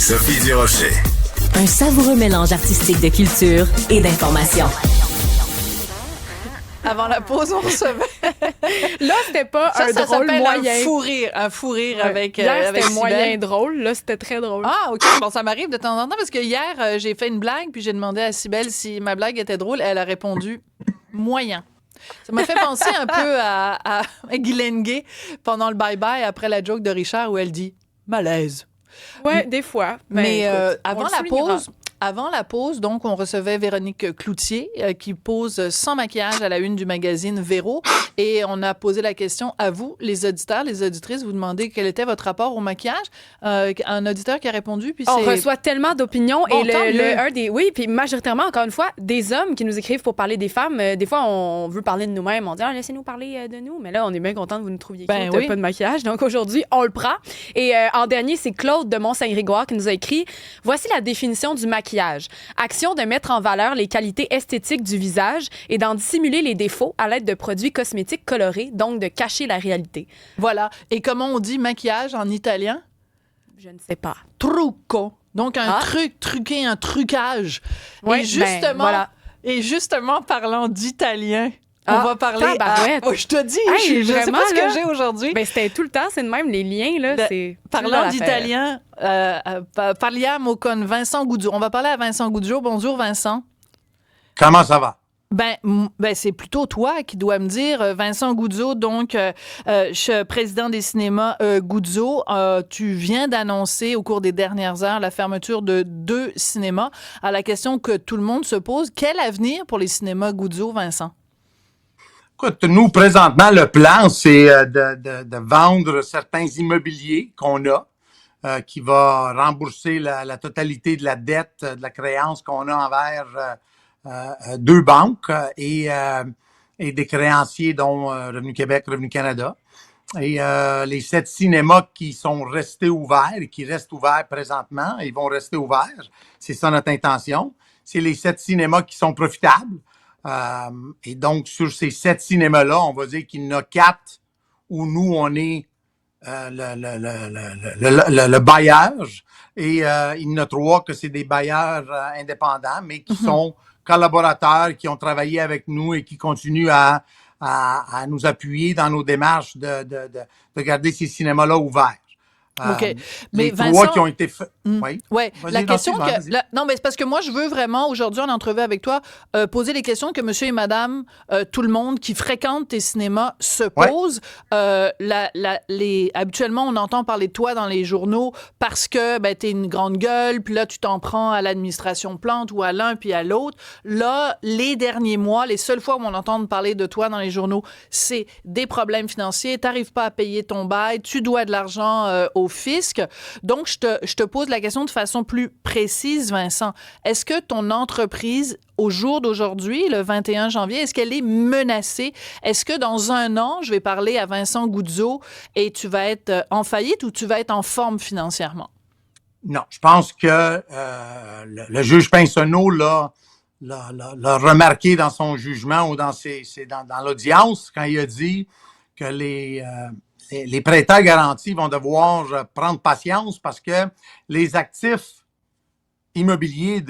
Sophie Durocher. Un savoureux mélange artistique de culture et d'information. Avant la pause, on recevait. Là, c'était pas un drôle moyen. Un fou rire avec hier, avec c'était moyen Cybèle. drôle. Là, c'était très drôle. Ah, OK. Bon, ça m'arrive de temps en temps parce que hier, j'ai fait une blague puis j'ai demandé à Cybèle si ma blague était drôle. Elle a répondu moyen. Ça m'a fait penser un peu à Guylaine Gay pendant le bye-bye après la joke de Richard où elle dit malaise. Ouais, des fois. Mais écoute, on avant le la soulignera. pause. Avant la pause, donc, on recevait Véronique Cloutier qui pose sans maquillage à la une du magazine Véro. Et on a posé la question à vous, les auditeurs, les auditrices, vous demandez quel était votre rapport au maquillage. Un auditeur qui a répondu, puis On c'est... reçoit tellement d'opinions Bon, et tant mieux. oui, puis majoritairement, encore une fois, des hommes qui nous écrivent pour parler des femmes. Des fois, on veut parler de nous-mêmes. On dit, laissez-nous parler de nous. Mais là, on est bien content que vous nous trouviez Ben cute, oui. pas de maquillage. Donc aujourd'hui, on le prend. Et en dernier, c'est Claude de Mont-Saint-Grégoire qui nous a écrit, voici la définition du maquillage. Action de mettre en valeur les qualités esthétiques du visage et d'en dissimuler les défauts à l'aide de produits cosmétiques colorés, donc de cacher la réalité. Voilà. Et comment on dit maquillage en italien? Je ne sais pas. Trucco. Donc, un Ah. truc, truqué, un trucage. Ouais, et justement, voilà. Parlant d'italien, on Ah, va parler tabarouette. Oh, je te dis, Hey, je sais vraiment, pas ce là. que j'ai aujourd'hui. Ben, c'était tout le temps, c'est de même, les liens, là, c'est... Parlant d'italien, parliamo con Vincent Goudzo. On va parler à Vincent Goudzo. Bonjour, Vincent. Comment ça va? Ben, c'est plutôt toi qui dois me dire, Vincent Goudzo, donc président des cinémas Goudzo. Tu viens d'annoncer au cours des dernières heures la fermeture de 2 cinémas. À la question que tout le monde se pose, quel avenir pour les cinémas Goudzo, Vincent? Écoute, nous, présentement, le plan, c'est de vendre certains immobiliers qu'on a, qui va rembourser la totalité de la dette, de la créance qu'on a envers 2 banques et des créanciers dont Revenu Québec, Revenu Canada. Et les 7 cinémas qui sont restés ouverts et qui restent ouverts présentement, ils vont rester ouverts. C'est ça notre intention. C'est les 7 cinémas qui sont profitables. Et donc, sur ces 7 cinémas-là, on va dire qu'il y en a 4 où nous, on est le bailleur. Et il y en a 3 que c'est des bailleurs indépendants, mais qui sont collaborateurs, qui ont travaillé avec nous et qui continuent à nous appuyer dans nos démarches de garder ces cinémas-là ouverts. OK. Mais Mais 3 Vincent- qui ont été faits. Oui. Ouais, Vas-y, la non, question excuse-moi, que vas-y. non, mais c'est parce que moi je veux vraiment aujourd'hui en entrevue avec toi poser les questions que monsieur et madame tout le monde qui fréquente tes cinémas se Ouais. pose. Habituellement on entend parler de toi dans les journaux parce que t'es une grande gueule, puis là tu t'en prends à l'administration Plante ou à l'un puis à l'autre. Là, les derniers mois, les seules fois où on entend parler de toi dans les journaux, c'est des problèmes financiers, t'arrives pas à payer ton bail, tu dois de l'argent au fisc. Donc, je te pose la question de façon plus précise, Vincent. Est-ce que ton entreprise, au jour d'aujourd'hui, le 21 janvier, est-ce qu'elle est menacée? Est-ce que dans un an, je vais parler à Vincent Goudzo et tu vas être en faillite ou tu vas être en forme financièrement? Non, je pense que le juge Pinsonneau l'a remarqué dans son jugement ou dans l'audience quand il a dit que les prêteurs garantis vont devoir prendre patience parce que les actifs immobiliers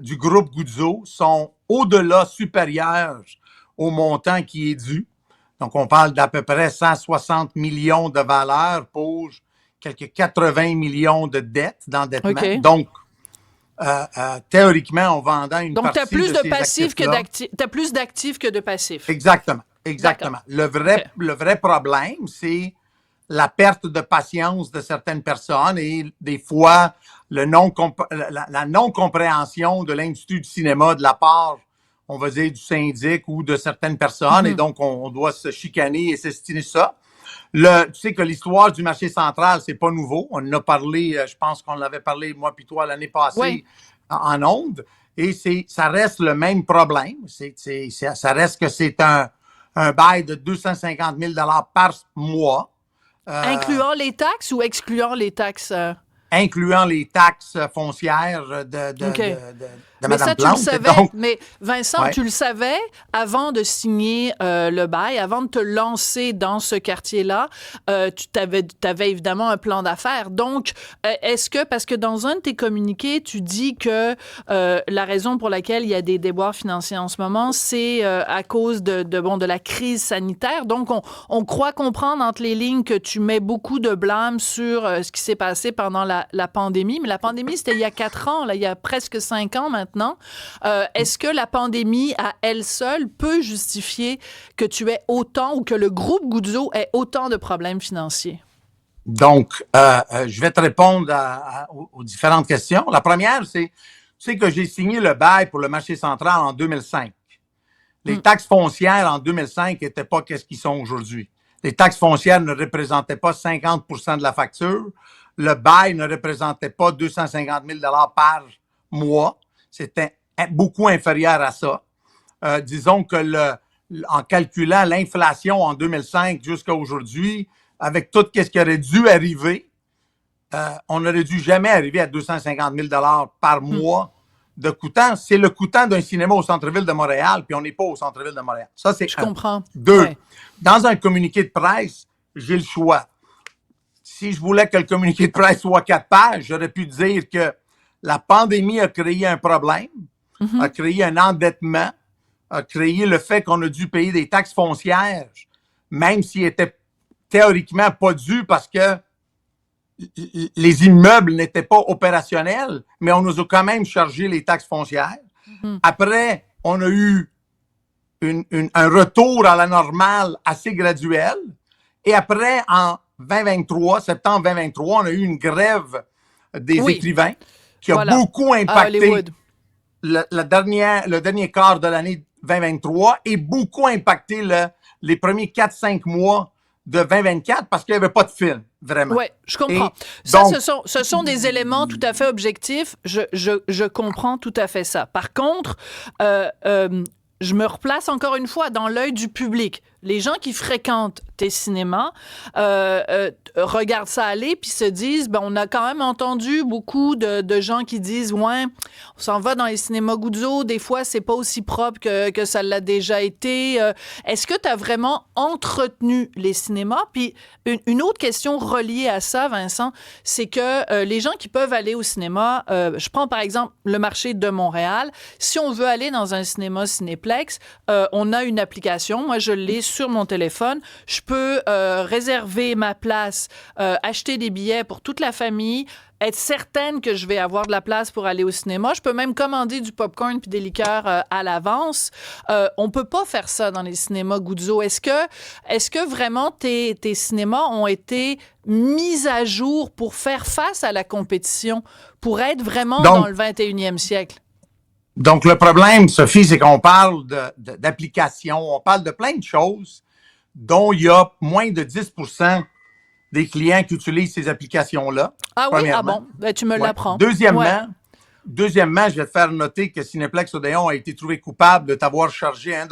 du groupe Goudzo sont au-delà supérieurs au montant qui est dû. Donc, on parle d'à peu près 160 millions de valeur pour quelques 80 millions de dettes d'endettement. OK. Donc, théoriquement, en vendant une Donc, tu as partie plus de de ces passifs que actifs-là- d'actifs. Tu as plus d'actifs que de passifs. Exactement. D'accord. Le OK. vrai problème, c'est la perte de patience de certaines personnes et des fois la non-compréhension de l'industrie du cinéma de la part, on va dire, du syndic ou de certaines personnes. Et donc, on doit se chicaner et s'estiner ça. Tu sais que l'histoire du marché central, c'est pas nouveau. On en a parlé, je pense qu'on l'avait parlé, moi puis toi, l'année passée, Oui. en ondes. Et ça reste le même problème. Ça reste que c'est un bail de 250 000 par mois. Incluant les taxes ou excluant les taxes? incluant les taxes foncières OK. de Mais Mme ça, tu Plante. le savais. Donc, Mais Vincent, ouais. tu le savais avant de signer le bail, avant de te lancer dans ce quartier-là. Tu t'avais évidemment un plan d'affaires. Donc, est-ce que, parce que dans un de tes communiqués, tu dis que la raison pour laquelle il y a des déboires financiers en ce moment, c'est à cause de la crise sanitaire. Donc, on croit comprendre entre les lignes que tu mets beaucoup de blâme sur ce qui s'est passé pendant la pandémie. Mais la pandémie, c'était il y a 4 ans, là, il y a presque 5 ans maintenant. Est-ce que la pandémie, à elle seule, peut justifier que tu aies autant ou que le groupe Guzzo ait autant de problèmes financiers? Donc, je vais te répondre aux différentes questions. La première, c'est, tu sais que j'ai signé le bail pour le marché central en 2005. Les taxes foncières en 2005 n'étaient pas qu'est-ce qu'ils sont aujourd'hui. Les taxes foncières ne représentaient pas 50% de la facture. Le bail ne représentait pas 250 000 $ par mois. C'était beaucoup inférieur à ça. Disons que en calculant l'inflation en 2005 jusqu'à aujourd'hui, avec tout ce qui aurait dû arriver, on n'aurait dû jamais arriver à 250 000 $ par mois de coûtant. C'est le coûtant d'un cinéma au centre-ville de Montréal, puis on n'est pas au centre-ville de Montréal. Ça, c'est Je comprends. 2. Ouais. Dans un communiqué de presse, j'ai le choix. Si je voulais que le communiqué de presse soit 4 pages, j'aurais pu dire que la pandémie a créé un problème, a créé un endettement, a créé le fait qu'on a dû payer des taxes foncières, même s'ils étaient théoriquement pas dus parce que les immeubles n'étaient pas opérationnels, mais on nous a quand même chargé les taxes foncières. Après, on a eu un retour à la normale assez graduel. Et après, en 2023, septembre 2023, on a eu une grève des écrivains qui a beaucoup impacté le dernier quart de l'année 2023 et beaucoup impacté les premiers 4-5 mois de 2024 parce qu'il n'y avait pas de film, vraiment. Oui, je comprends. Et Ça, donc, ce sont des éléments tout à fait objectifs. Je comprends tout à fait ça. Par contre, je me replace encore une fois dans l'œil du public. Les gens qui fréquentent tes cinémas regardent ça aller puis se disent, ben, on a quand même entendu beaucoup de gens qui disent, ouais, on s'en va dans les cinémas Guzzo, des fois c'est pas aussi propre que ça l'a déjà été. Est-ce que tu as vraiment entretenu les cinémas? Puis une autre question reliée à ça, Vincent, c'est que les gens qui peuvent aller au cinéma, je prends par exemple le marché de Montréal, si on veut aller dans un cinéma Cinéplex, on a une application, moi je l'ai sur mon téléphone. Je peux réserver ma place, acheter des billets pour toute la famille, être certaine que je vais avoir de la place pour aller au cinéma. Je peux même commander du popcorn puis des liqueurs à l'avance. On peut pas faire ça dans les cinémas Guzzo. Est-ce que vraiment tes cinémas ont été mis à jour pour faire face à la compétition, pour être vraiment dans le 21e siècle? Donc, le problème, Sophie, c'est qu'on parle d'applications, on parle de plein de choses dont il y a moins de 10% des clients qui utilisent ces applications-là. Ah oui? Ah bon? Ben, tu me l'apprends. Deuxièmement, je vais te faire noter que Cinéplex Odéon a été trouvé coupable de t'avoir chargé $1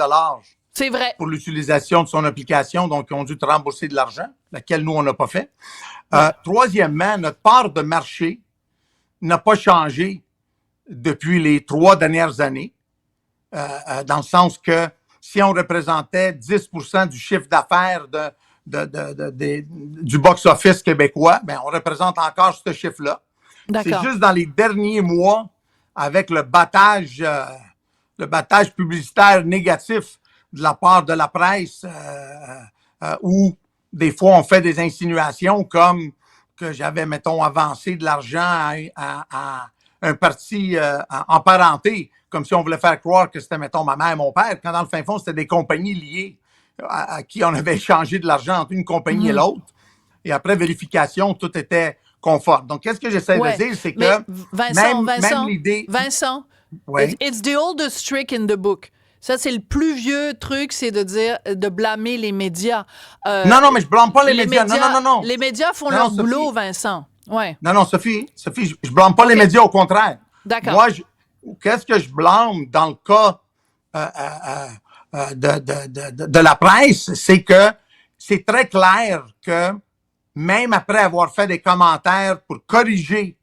c'est vrai. pour l'utilisation de son application, donc ils ont dû te rembourser de l'argent, laquelle nous, on n'a pas fait. Troisièmement, notre part de marché n'a pas changé depuis les 3 dernières années, dans le sens que si on représentait 10% du chiffre d'affaires du box-office québécois, ben on représente encore ce chiffre-là. C'est juste dans les derniers mois, avec le battage publicitaire négatif de la part de la presse, où des fois on fait des insinuations comme que j'avais, mettons, avancé de l'argent à un parti en parenté, comme si on voulait faire croire que c'était, mettons, ma mère et mon père, quand dans le fin fond, c'était des compagnies liées à qui on avait échangé de l'argent entre une compagnie et l'autre. Et après vérification, tout était conforme. Donc, qu'est-ce que j'essaie de dire, c'est que même l'idée... Vincent, it's the oldest trick in the book. Ça, c'est le plus vieux truc, c'est de dire, de blâmer les médias. Non, mais je blâme pas les médias. Non. Les médias font leur boulot, Vincent. Ouais. Non, Sophie, je blâme pas les médias, au contraire. D'accord. Moi, qu'est-ce que je blâme dans le cas de la presse, c'est que c'est très clair que même après avoir fait des commentaires pour corriger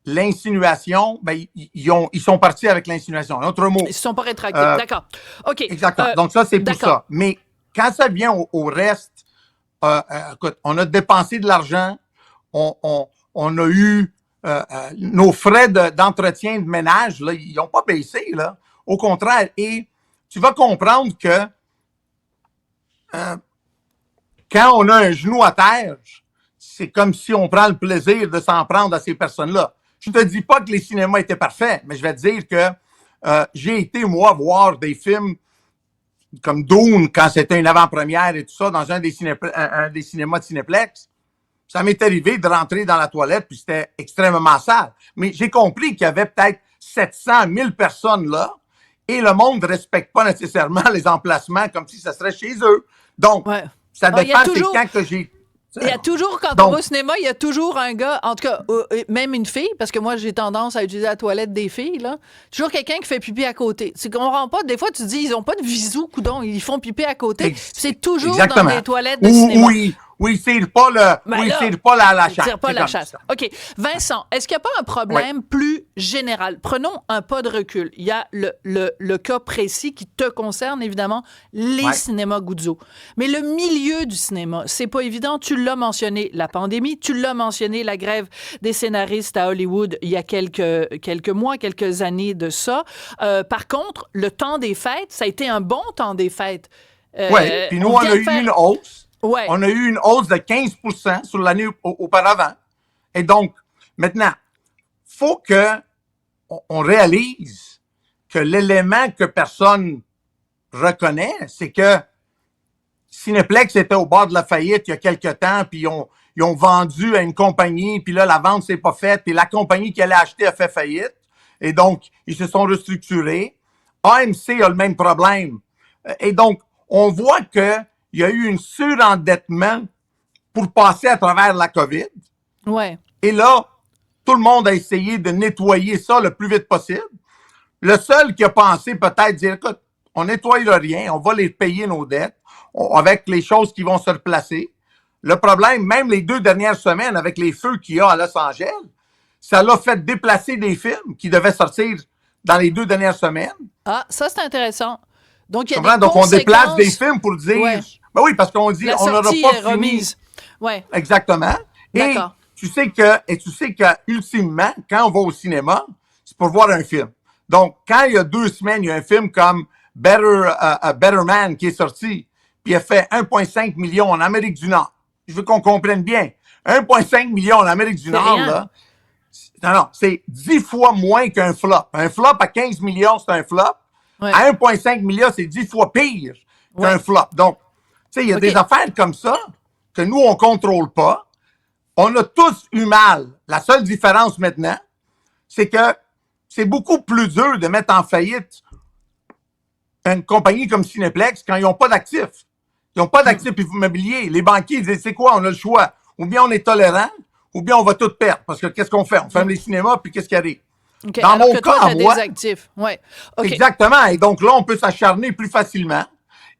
l'insinuation, ben, ils sont partis avec l'insinuation. En autre mot. Ils ne se sont pas rétractés. D'accord. OK. Exactement. Donc, ça, c'est pour ça. Mais quand ça vient au reste, écoute, on a dépensé de l'argent, on a eu nos frais d'entretien de ménage, là, ils n'ont pas baissé, là. Au contraire. Et tu vas comprendre que quand on a un genou à terre, c'est comme si on prend le plaisir de s'en prendre à ces personnes-là. Je te dis pas que les cinémas étaient parfaits, mais je vais te dire que j'ai été, moi, voir des films comme Dune, quand c'était une avant-première et tout ça, dans un des cinémas de Cinéplex. Ça m'est arrivé de rentrer dans la toilette, puis c'était extrêmement sale. Mais j'ai compris qu'il y avait peut-être 700 000 personnes là, et le monde ne respecte pas nécessairement les emplacements comme si ça serait chez eux. Donc, ça dépend c'est quand que j'ai... Il y a toujours, quand on va au cinéma, il y a toujours un gars, en tout cas, même une fille, parce que moi, j'ai tendance à utiliser la toilette des filles, là. Toujours quelqu'un qui fait pipi à côté. C'est qu'on rend pas, des fois, tu te dis, ils n'ont pas de visou, coudon, ils font pipi à côté. C'est toujours dans des toilettes de cinéma. Oui, c'est pas la chasse. Tire pas la chasse. OK. Vincent, est-ce qu'il n'y a pas un problème plus général? Prenons un pas de recul. Il y a le cas précis qui te concerne, évidemment, les cinémas Guzzo. Mais le milieu du cinéma, c'est pas évident. Tu l'as mentionné, la pandémie. Tu l'as mentionné, la grève des scénaristes à Hollywood il y a quelques mois, quelques années de ça. Par contre, le temps des fêtes, ça a été un bon temps des fêtes. Oui, puis nous, on a eu une hausse. Ouais. On a eu une hausse de 15% sur l'année auparavant. Et donc, maintenant, faut que on réalise que l'élément que personne reconnaît, c'est que Cinéplex était au bord de la faillite il y a quelque temps, puis ils ont vendu à une compagnie, puis là, la vente s'est pas faite, puis la compagnie qui allait acheter a fait faillite. Et donc, ils se sont restructurés. AMC a le même problème. Et donc, on voit que il y a eu un surendettement pour passer à travers la COVID. Ouais. Et là, tout le monde a essayé de nettoyer ça le plus vite possible. Le seul qui a pensé peut-être dire, écoute, on nettoie rien, on va les payer nos dettes avec les choses qui vont se replacer. Le problème, même les 2 dernières semaines avec les feux qu'il y a à Los Angeles, ça l'a fait déplacer des films qui devaient sortir dans les 2 dernières semaines. Ah, ça c'est intéressant. Donc, il y a des Donc, on déplace des films pour dire... Ouais. Ben oui, parce qu'on dit, on n'aura pas fini. Remise. Ouais. Exactement. Et tu sais que, ultimement, quand on va au cinéma, c'est pour voir un film. Donc, quand il y a 2 semaines, il y a un film comme Better Man qui est sorti, puis il a fait 1,5 million en Amérique du Nord. Je veux qu'on comprenne bien. 1,5 million en Amérique du Nord, là. Non, c'est 10 fois moins qu'un flop. Un flop à 15 millions, c'est un flop. Ouais. À 1,5 million, c'est 10 fois pire qu'un flop. Donc, tu sais, il y a des affaires comme ça que nous, on contrôle pas. On a tous eu mal. La seule différence maintenant, c'est que c'est beaucoup plus dur de mettre en faillite une compagnie comme Cinéplex quand ils n'ont pas d'actifs. Ils n'ont pas d'actifs immobiliers. Les banquiers disent, c'est quoi, on a le choix. Ou bien on est tolérant, ou bien on va tout perdre. Parce que qu'est-ce qu'on fait? On ferme les cinémas, puis qu'est-ce qu'il arrive? Okay. Dans alors mon cas, moi, des actifs. Ouais. Okay. Exactement. Et donc là, on peut s'acharner plus facilement.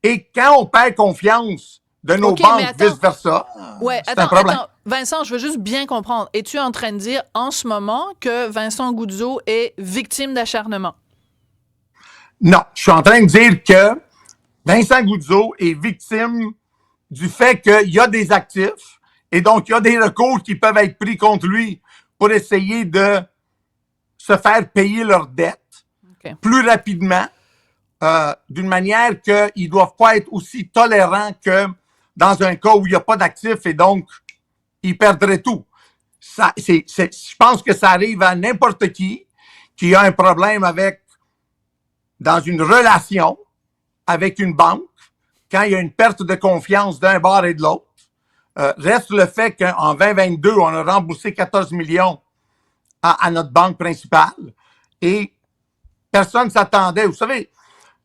Et quand on perd confiance de nos banques, vice-versa, c'est un problème. Attends, Vincent, je veux juste bien comprendre. Es-tu en train de dire en ce moment que Vincent Guzzo est victime d'acharnement? Non, je suis en train de dire que Vincent Guzzo est victime du fait qu'il y a des actifs et donc il y a des recours qui peuvent être pris contre lui pour essayer de se faire payer leurs dettes plus rapidement, d'une manière qu'ils ne doivent pas être aussi tolérants que dans un cas où il n'y a pas d'actifs et donc ils perdraient tout. Je pense que ça arrive à n'importe qui a un problème dans une relation avec une banque, quand il y a une perte de confiance d'un bord et de l'autre. Reste le fait qu'en 2022, on a remboursé 14 millions à notre banque principale et personne ne s'attendait. Vous savez,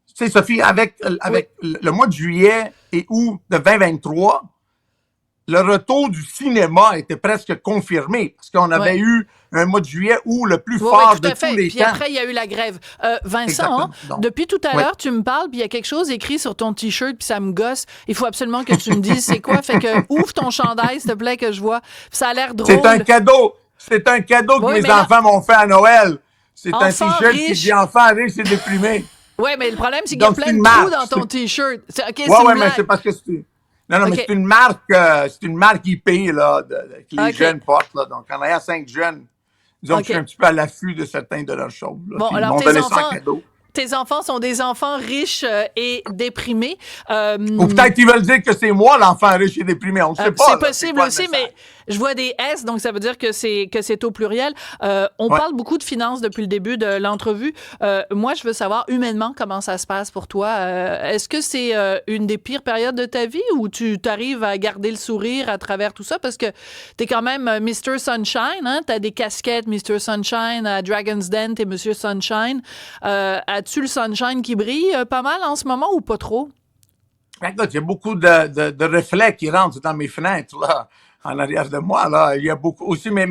tu sais, Sophie, avec le mois de juillet et août de 2023, le retour du cinéma était presque confirmé parce qu'on avait eu un mois de juillet où le plus fort de tous les puis temps. après, il y a eu la grève. Vincent, depuis tout à l'heure, tu me parles, puis il y a quelque chose écrit sur ton T-shirt, puis ça me gosse. Il faut absolument que tu me dises c'est quoi. Fait que ouvre ton chandail, s'il te plaît, que je vois. Ça a l'air drôle. C'est un cadeau. C'est un cadeau que mes enfants m'ont fait à Noël. C'est un T-shirt qui dit « Enfant riche et déprimé ». Oui, mais le problème, c'est qu'il y a plein de trous dans ton T-shirt. Oui, mais c'est parce que c'est... Non, mais c'est une marque IP là, que les jeunes portent. Là. Donc, en ayant 5 jeunes, disons que je suis un petit peu à l'affût de certains de leurs choses. Là. Bon, alors, ils m'ont donné ça en cadeau. Tes enfants sont des enfants riches et déprimés. Ou peut-être qu'ils veulent dire que c'est moi l'enfant riche et déprimé. On ne sait pas. C'est possible aussi, mais je vois des S, donc ça veut dire que c'est au pluriel. On parle beaucoup de finances depuis le début de l'entrevue. Moi, je veux savoir humainement comment ça se passe pour toi. Est-ce que c'est une des pires périodes de ta vie ou tu t'arrives à garder le sourire à travers tout ça? Parce que t'es quand même Mr. Sunshine, hein? T'as des casquettes Mr. Sunshine, à Dragon's Den, t'es Monsieur Sunshine. As-tu le sunshine qui brille pas mal en ce moment ou pas trop? Écoute, il y a beaucoup de reflets qui rentrent dans mes fenêtres, là, en arrière de moi. Là. Il y a beaucoup aussi mes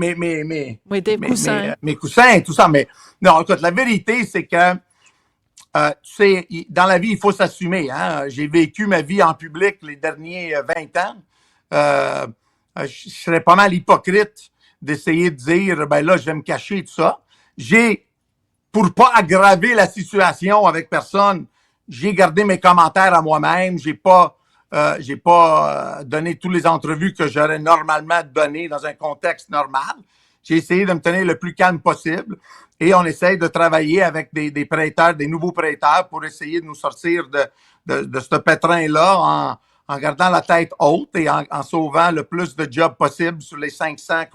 coussins et tout ça. Mais non, écoute, la vérité, c'est que tu sais, dans la vie, il faut s'assumer. Hein? J'ai vécu ma vie en public les derniers 20 ans. Je serais pas mal hypocrite d'essayer de dire, ben là, je vais me cacher tout ça. Pour pas aggraver la situation avec personne, j'ai gardé mes commentaires à moi-même. J'ai pas donné toutes les entrevues que j'aurais normalement données dans un contexte normal. J'ai essayé de me tenir le plus calme possible et on essaye de travailler avec des prêteurs, des nouveaux prêteurs pour essayer de nous sortir de ce pétrin-là en gardant la tête haute et en sauvant le plus de jobs possible sur les 500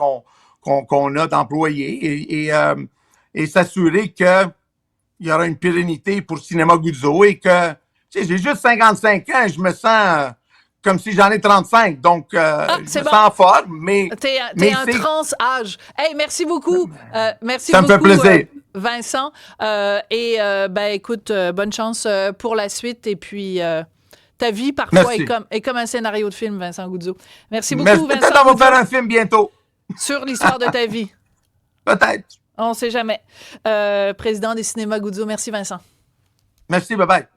qu'on a d'employés et s'assurer qu'il y aura une pérennité pour Cinéma Guzzo et que, tu sais, j'ai juste 55 ans et je me sens comme si j'en ai 35. Donc, je me sens en forme, mais... T'es un trans-âge. Hey, merci beaucoup. Merci ça beaucoup, me fait plaisir. Vincent. Écoute, bonne chance pour la suite et puis... ta vie, parfois, est comme un scénario de film, Vincent Guzzo. Merci beaucoup, Vincent. Peut-être on va faire un film bientôt. Sur l'histoire de ta vie. Peut-être. On ne sait jamais. Président des Cinémas Guzzo. Merci, Vincent. Merci, bye-bye.